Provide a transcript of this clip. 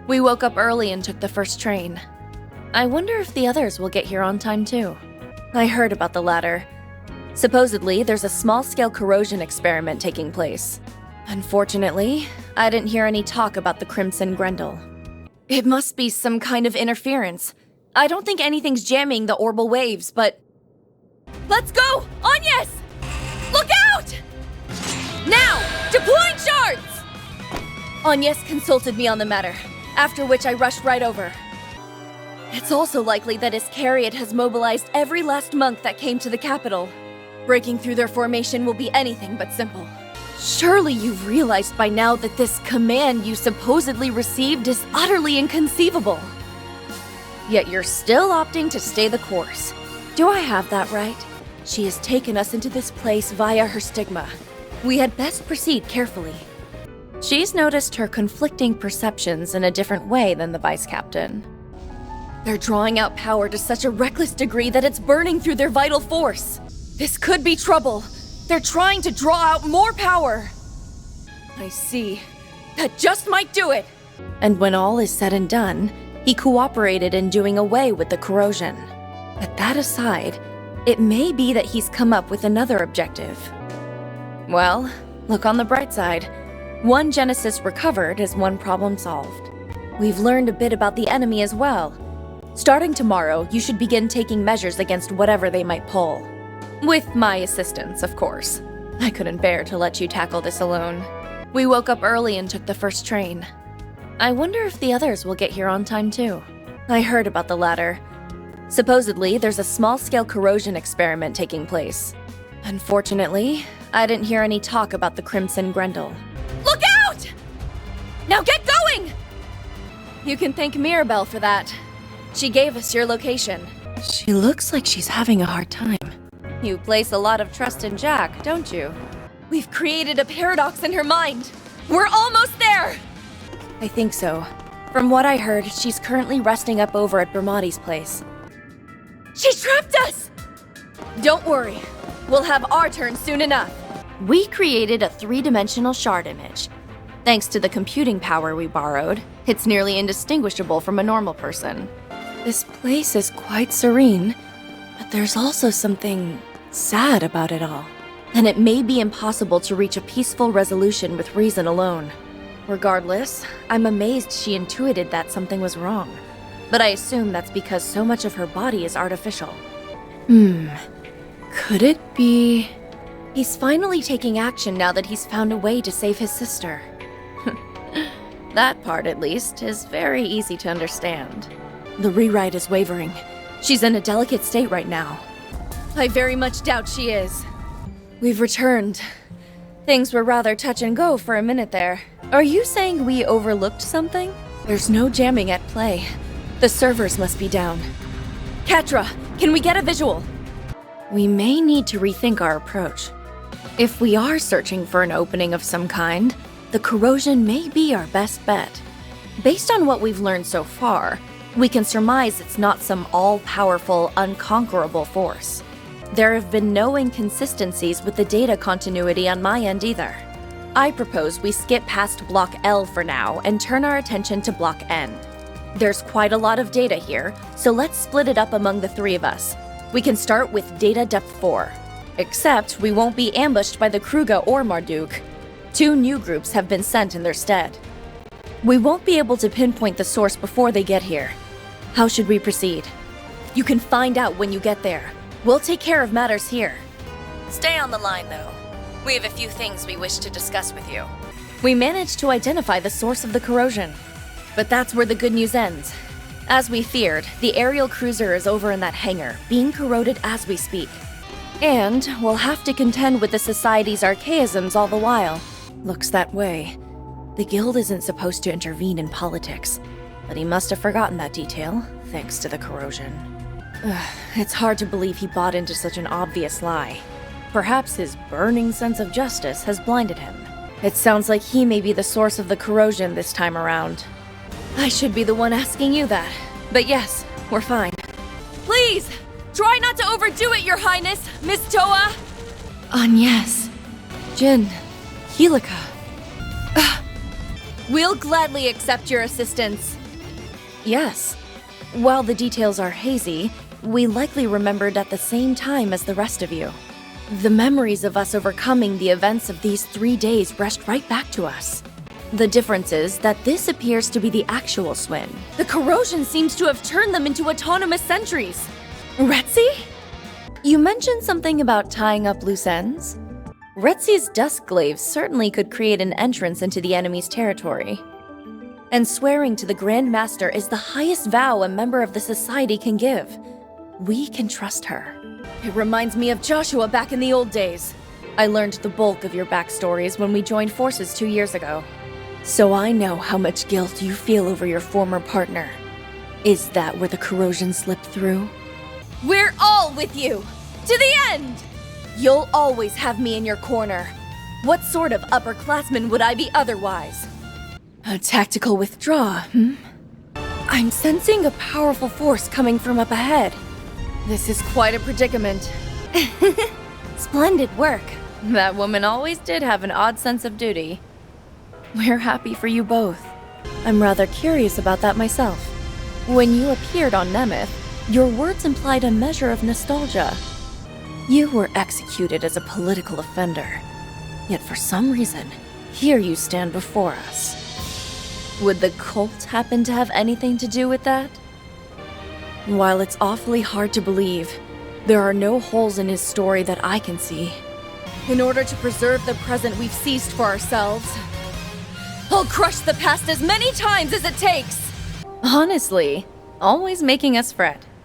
We woke up early and took the first train. I wonder if the others will get here on time too. I heard about the latter. Supposedly, there's a small-scale corrosion experiment taking place. Unfortunately, I didn't hear any talk about the Crimson Grendel. It must be some kind of interference. I don't think anything's jamming the orbal waves, but... Let's go! Agnes! Look out! Now! Deploying shards! Agnes consulted me on the matter, after which I rushed right over. It's also likely that Iscariot has mobilized every last monk that came to the capital. Breaking through their formation will be anything but simple. Surely you've realized by now that this command you supposedly received is utterly inconceivable. Yet you're still opting to stay the course. Do I have that right? She has taken us into this place via her stigma. We had best proceed carefully. She's noticed her conflicting perceptions in a different way than the vice captain. They're drawing out power to such a reckless degree that it's burning through their vital force. This could be trouble. They're trying to draw out more power. I see. That just might do it. And when all is said and done, he cooperated in doing away with the corrosion. But that aside, it may be that he's come up with another objective. Well, look on the bright side. One Genesis recovered is one problem solved. We've learned a bit about the enemy as well. Starting tomorrow, you should begin taking measures against whatever they might pull. With my assistance, of course. I couldn't bear to let you tackle this alone. We woke up early and took the first train. I wonder if the others will get here on time too. I heard about the latter. Supposedly, there's a small-scale corrosion experiment taking place. Unfortunately, I didn't hear any talk about the Crimson Grendel. Look out! Now get going! You can thank Mirabelle for that. She gave us your location. She looks like she's having a hard time. You place a lot of trust in Jack, don't you? We've created a paradox in her mind. We're almost there! I think so. From what I heard, she's currently resting up over at Bermati's place. She trapped us! Don't worry. We'll have our turn soon enough. We created a three-dimensional shard image. Thanks to the computing power we borrowed, it's nearly indistinguishable from a normal person. This place is quite serene, but there's also something sad about it all. And it may be impossible to reach a peaceful resolution with reason alone. Regardless, I'm amazed she intuited that something was wrong. But I assume that's because so much of her body is artificial. Could it be... He's finally taking action now that he's found a way to save his sister. That part, at least, is very easy to understand. The rewrite is wavering. She's in a delicate state right now. I very much doubt she is. We've returned. Things were rather touch and go for a minute there. Are you saying we overlooked something? There's no jamming at play. The servers must be down. Catra, can we get a visual? We may need to rethink our approach. If we are searching for an opening of some kind, the corrosion may be our best bet. Based on what we've learned so far, we can surmise it's not some all-powerful, unconquerable force. There have been no inconsistencies with the data continuity on my end either. I propose we skip past Block L for now and turn our attention to Block N. There's quite a lot of data here, so let's split it up among the three of us. We can start with Data Depth 4. Except we won't be ambushed by the Kruga or Marduk. 2 new groups have been sent in their stead. We won't be able to pinpoint the source before they get here. How should we proceed? You can find out when you get there. We'll take care of matters here. Stay on the line, though. We have a few things we wish to discuss with you. We managed to identify the source of the corrosion. But that's where the good news ends. As we feared, the aerial cruiser is over in that hangar, being corroded as we speak. And we'll have to contend with the Society's archaisms all the while. Looks that way. The Guild isn't supposed to intervene in politics, but he must have forgotten that detail, thanks to the corrosion. It's hard to believe he bought into such an obvious lie. Perhaps his burning sense of justice has blinded him. It sounds like he may be the source of the corrosion this time around. I should be the one asking you that, but yes, we're fine. Please, try not to overdo it, Your Highness, Miss Toa! Agnes, Jin, Helika. We'll gladly accept your assistance. Yes. While the details are hazy, we likely remembered at the same time as the rest of you. The memories of us overcoming the events of these 3 days rushed right back to us. The difference is that this appears to be the actual Swin. The corrosion seems to have turned them into autonomous sentries. Retzi? You mentioned something about tying up loose ends? Retzi's Duskglaives certainly could create an entrance into the enemy's territory. And swearing to the Grand Master is the highest vow a member of the Society can give. We can trust her. It reminds me of Joshua back in the old days. I learned the bulk of your backstories when we joined forces 2 years ago. So I know how much guilt you feel over your former partner. Is that where the corrosion slipped through? We're all with you! To the end! You'll always have me in your corner. What sort of upperclassman would I be otherwise? A tactical withdraw, I'm sensing a powerful force coming from up ahead. This is quite a predicament. Splendid work. That woman always did have an odd sense of duty. We're happy for you both. I'm rather curious about that myself. When you appeared on Nemeth, your words implied a measure of nostalgia. You were executed as a political offender. Yet for some reason, here you stand before us. Would the cult happen to have anything to do with that? While it's awfully hard to believe, there are no holes in his story that I can see. In order to preserve the present we've seized for ourselves, I'll crush the past as many times as it takes! Honestly, always making us fret.